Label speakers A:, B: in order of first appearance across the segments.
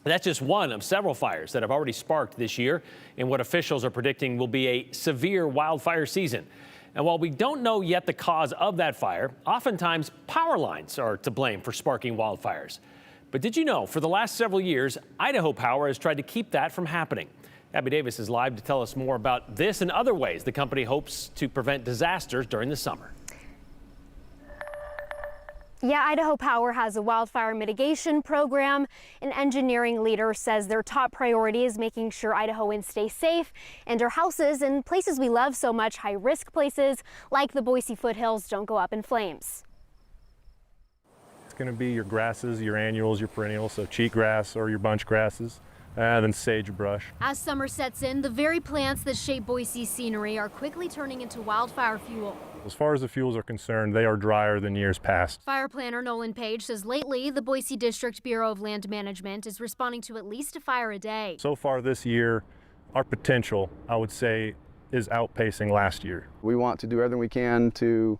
A: That's just one of several fires that have already sparked this year in what officials are predicting will be a severe wildfire season. And while we don't know yet the cause of that fire, oftentimes power lines are to blame for sparking wildfires. But did you know, for the last several years, Idaho Power has tried to keep that from happening. Abby Davis is live to tell us more about this and other ways the company hopes to prevent disasters during the summer.
B: Yeah, Idaho Power has a wildfire mitigation program. An engineering leader says their top priority is making sure Idahoans stay safe and our houses and places we love so much, high-risk places like the Boise foothills, don't go up in flames.
C: It's going to be your grasses, your annuals, your perennials, so cheatgrass or your bunch grasses, and then sagebrush.
B: As summer sets in, the very plants that shape Boise's scenery are quickly turning into wildfire fuel.
C: As far as the fuels are concerned, they are drier than years past.
B: Fire planner Nolan Page says lately the Boise District Bureau of Land Management is responding to at least a fire a day.
C: So far this year, our potential, I would say, is outpacing last year.
D: We want to do everything we can to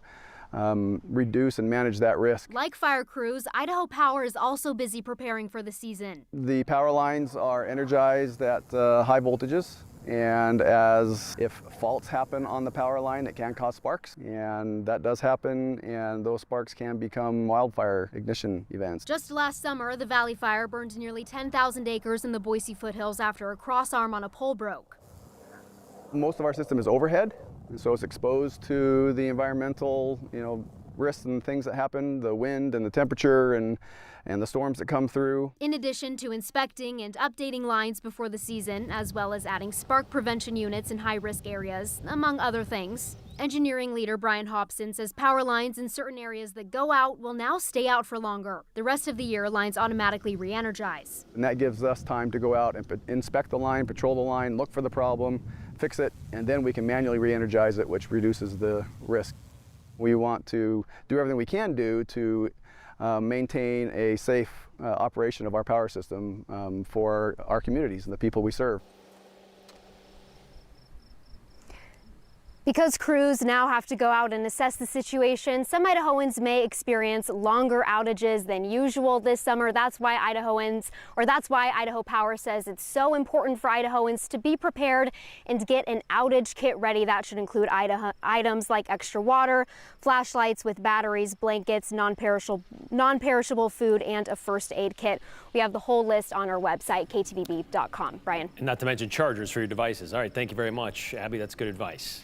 D: reduce and manage that risk.
B: Like fire crews, Idaho Power is also busy preparing for the season.
D: The power lines are energized at high voltages, and if faults happen on the power line, it can cause sparks, and that does happen, and those sparks can become wildfire ignition events.
B: Just last summer, the Valley Fire burned nearly 10,000 acres in the Boise foothills after a crossarm on a pole broke.
D: Most of our system is overhead, and so it's exposed to the environmental, risks and things that happen, the wind and the temperature and the storms that come through.
B: In addition to inspecting and updating lines before the season, as well as adding spark prevention units in high-risk areas, among other things, engineering leader Brian Hobson says power lines in certain areas that go out will now stay out for longer. The rest of the year, lines automatically re-energize.
D: And that gives us time to go out and inspect the line, patrol the line, look for the problem, fix it, and then we can manually re-energize it, which reduces the risk. We want to do everything we can do to maintain a safe operation of our power system for our communities and the people we serve.
B: Because crews now have to go out and assess the situation, some Idahoans may experience longer outages than usual this summer. That's why Idaho Power says it's so important for Idahoans to be prepared and get an outage kit ready. That should include items like extra water, flashlights with batteries, blankets, non-perishable food, and a first aid kit. We have the whole list on our website, ktbb.com. Brian.
A: And not to mention chargers for your devices. All right, thank you very much, Abby. That's good advice.